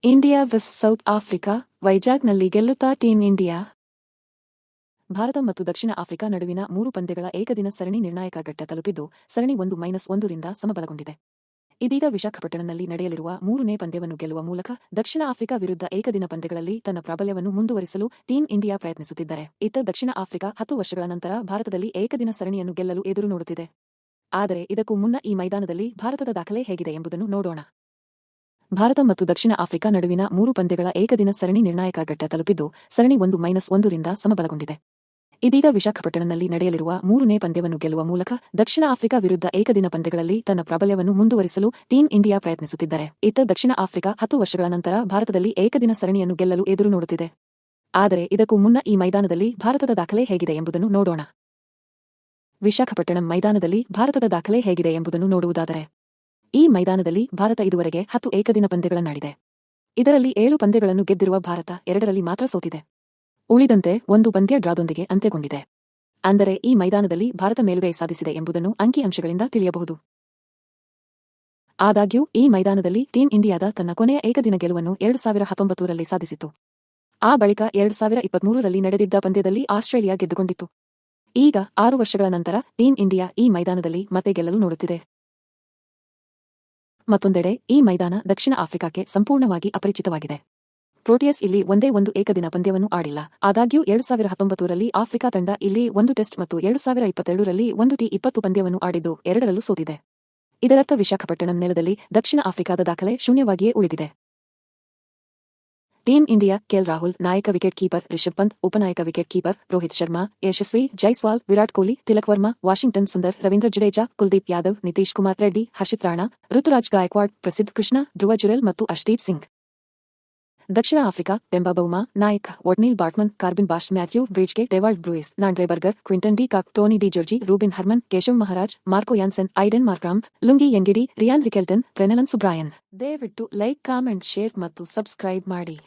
India vs South Africa, ವೈಜಾಗ್ನಲ್ಲಿ ಗೆಲ್ಲುತ್ತಾ team India. Bharat ಮತ್ತು ದಕ್ಷಿಣ ಆಫ್ರಿಕಾ ನಡುವಿನ 3 ಪಂದ್ಯಗಳ ಏಕದಿನ ಸರಣಿ ನಿರ್ಣಾಯಕ ಘಟ್ಟ ತಲುಪಿದ್ದು, ಸರಣಿ 1-1 ರಿಂದ ಸಮಬಲಗೊಂಡಿದೆ. ಇದೀಗ ವಿಶಾಖಪಟ್ಟಣಂನಲ್ಲಿ ನಡೆಯಲಿರುವ 3ನೇ ಪಂದ್ಯವನ್ನು ಗೆಲ್ಲುವ ಮೂಲಕ ದಕ್ಷಿಣ ಆಫ್ರಿಕಾ ವಿರುದ್ಧ ಏಕದಿನ ಪಂದ್ಯಗಳಲ್ಲಿ ತನ್ನ ಪ್ರಾಬಲ್ಯವನ್ನು ಮುಂದುವರಿಸಲು ಟೀಂ ಇಂಡಿಯಾ ಪ್ರಯತ್ನಿಸುತ್ತಿದ್ದಾರೆ. ಇತ್ತ ದಕ್ಷಿಣ ಆಫ್ರಿಕಾ 10 ವರ್ಷಗಳ ನಂತರ ಭಾರತದಲ್ಲಿ ಏಕದಿನ ಸರಣಿಯನ್ನು ಗೆಲ್ಲಲು ಎದುರು ನೋಡುತ್ತಿದೆ. ಆದರೆ ಇದಕ್ಕೂ ಮುನ್ನ ಈ ಮೈದಾನದಲ್ಲಿ ಭಾರತದ ದಾಖಲೆ ಹೇಗಿದೆ ಎಂಬುದನ್ನು ನೋಡೋಣ. ಭಾರತ ಮತ್ತು ದಕ್ಷಿಣ ಆಫ್ರಿಕಾ ನಡುವಿನ 3 ಪಂದ್ಯಗಳ ಏಕದಿನ ಸರಣಿ ನಿರ್ಣಾಯಕ ಘಟ್ಟ ತಲುಪಿದ್ದು, ಸರಣಿ 1-1 ರಿಂದ ಸಮಬಲಗೊಂಡಿದೆ. ಇದೀಗ ವಿಶಾಖಪಟ್ಟಣಂನಲ್ಲಿ ನಡೆಯಲಿರುವ 3ನೇ ಪಂದ್ಯವನ್ನು ಗೆಲ್ಲುವ ಮೂಲಕ ದಕ್ಷಿಣ ಆಫ್ರಿಕಾ ವಿರುದ್ಧ ಏಕದಿನ ಪಂದ್ಯಗಳಲ್ಲಿ ತನ್ನ ಪ್ರಾಬಲ್ಯವನ್ನು ಮುಂದುವರಿಸಲು ಟೀಂ ಇಂಡಿಯಾ ಪ್ರಯತ್ನಿಸುತ್ತಿದ್ದಾರೆ. ಇತ್ತ ದಕ್ಷಿಣ ಆಫ್ರಿಕಾ 10 ವರ್ಷಗಳ ನಂತರ ಭಾರತದಲ್ಲಿ ಏಕದಿನ ಸರಣಿಯನ್ನು ಗೆಲ್ಲಲು ಎದುರು ನೋಡುತ್ತಿದೆ. ಆದರೆ ಇದಕ್ಕೂ ಮುನ್ನ ಈ ಮೈದಾನದಲ್ಲಿ ಭಾರತದ ದಾಖಲೆ ಹೇಗಿದೆ ಎಂಬುದನ್ನು ನೋಡೋಣ. ವಿಶಾಖಪಟ್ಟಣಂ ಮೈದಾನದಲ್ಲಿ ಭಾರತದ ದಾಖಲೆ ಹೇಗಿದೆ ಎಂಬುದನ್ನು ನೋಡುವುದಾದರೆ, ಈ ಮೈದಾನದಲ್ಲಿ ಭಾರತ ಇದುವರೆಗೆ 10 ಏಕದಿನ ಪಂದ್ಯಗಳನ್ನಾಡಿದೆ. ಇದರಲ್ಲಿ 7 ಪಂದ್ಯಗಳನ್ನು ಗೆದ್ದಿರುವ ಭಾರತ 2ರಲ್ಲಿ ಮಾತ್ರ ಸೋತಿದೆ. ಉಳಿದಂತೆ 1 ಪಂದ್ಯ ಡ್ರಾದೊಂದಿಗೆ ಅಂತ್ಯಗೊಂಡಿದೆ. ಅಂದರೆ ಈ ಮೈದಾನದಲ್ಲಿ ಭಾರತ ಮೇಲುಗೈ ಸಾಧಿಸಿದೆ ಎಂಬುದನ್ನು ಅಂಕಿಅಂಶಗಳಿಂದ ತಿಳಿಯಬಹುದು. ಆದಾಗ್ಯೂ ಈ ಮೈದಾನದಲ್ಲಿ ಟೀಂ ಇಂಡಿಯಾದ ತನ್ನ ಕೊನೆಯ ಏಕದಿನ ಗೆಲುವನ್ನು 2019ರಲ್ಲಿ ಸಾಧಿಸಿತ್ತು. ಆ ಬಳಿಕ 2023ರಲ್ಲಿ ನಡೆದಿದ್ದ ಪಂದ್ಯದಲ್ಲಿ ಆಸ್ಟ್ರೇಲಿಯಾ ಗೆದ್ದುಕೊಂಡಿತ್ತು. ಈಗ 6 ವರ್ಷಗಳ ನಂತರ ಟೀಂ ಇಂಡಿಯಾ ಈ ಮೈದಾನದಲ್ಲಿ ಮತ್ತೆ ಗೆಲ್ಲಲು ನೋಡುತ್ತಿದೆ. ಮತ್ತೊಂದೆಡೆ ಈ ಮೈದಾನ ದಕ್ಷಿಣ ಆಫ್ರಿಕಾಕ್ಕೆ ಸಂಪೂರ್ಣವಾಗಿ ಅಪರಿಚಿತವಾಗಿದೆ. ಪ್ರೋಟಿಯಸ್ ಇಲ್ಲಿ ಒಂದೇ ಒಂದು ಏಕದಿನ ಪಂದ್ಯವನ್ನು ಆಡಿಲ್ಲ. ಆದಾಗ್ಯೂ 2019ರಲ್ಲಿ ಆಫ್ರಿಕಾ ತಂಡ ಇಲ್ಲಿ 1 ಟೆಸ್ಟ್ ಮತ್ತು 2022ರಲ್ಲಿ 1 T20 ಪಂದ್ಯವನ್ನು ಆಡಿದ್ದು 2ರಲ್ಲೂ ಸೋತಿದೆ. ಇದರರ್ಥ ವಿಶಾಖಪಟ್ಟಣಂ ನೆಲದಲ್ಲಿ ದಕ್ಷಿಣ ಆಫ್ರಿಕಾದ ದಾಖಲೆ ಶೂನ್ಯವಾಗಿಯೇ ಉಳಿದಿದೆ. ಟೀಂ ಇಂಡಿಯಾ ಕೆಎಲ್ ರಾಹುಲ್ ನಾಯಕ, ವಿಕೆಟ್ ಕೀಪರ್ ರಿಷಭ್ ಪಂತ್ ಉಪನಾಯಕ, wicket keeper Rohit Sharma, Yashasvi Jaiswal, Virat Kohli, Tilak Varma, Washington Sundar, Ravindra Jadeja, Kuldeep Yadav, Nitish Kumar Reddy, Harshit Rana, Ruturaj Gaikwad, Prasidh Krishna, Dhruv Jurel ಮತ್ತು ಅರ್ಶ್ದೀಪ್ ಸಿಂಗ್. ದಕ್ಷಿಣ ಆಫ್ರಿಕಾ ಟೆಂಬಾ ಬೌಮಾ ನಾಯಕ್, Ottneil Baartman, Corbin Bosch, Matthew Breetzke, Dewald Brevis, Nandre Burger, Quinton de Kock, Tony de Zorzi, Rubin Hermann, Keshav Maharaj, Marco Jansen, Aiden Markram, Lungi ಯಂಗಿಡಿ, rayon ರಿಕೆಲ್ಟನ್, ಪ್ರೆನೆಲನ್ Subrayan. ದಯವಿಟ್ಟು like, comment, share ಮತ್ತು subscribe ಮಾಡಿ.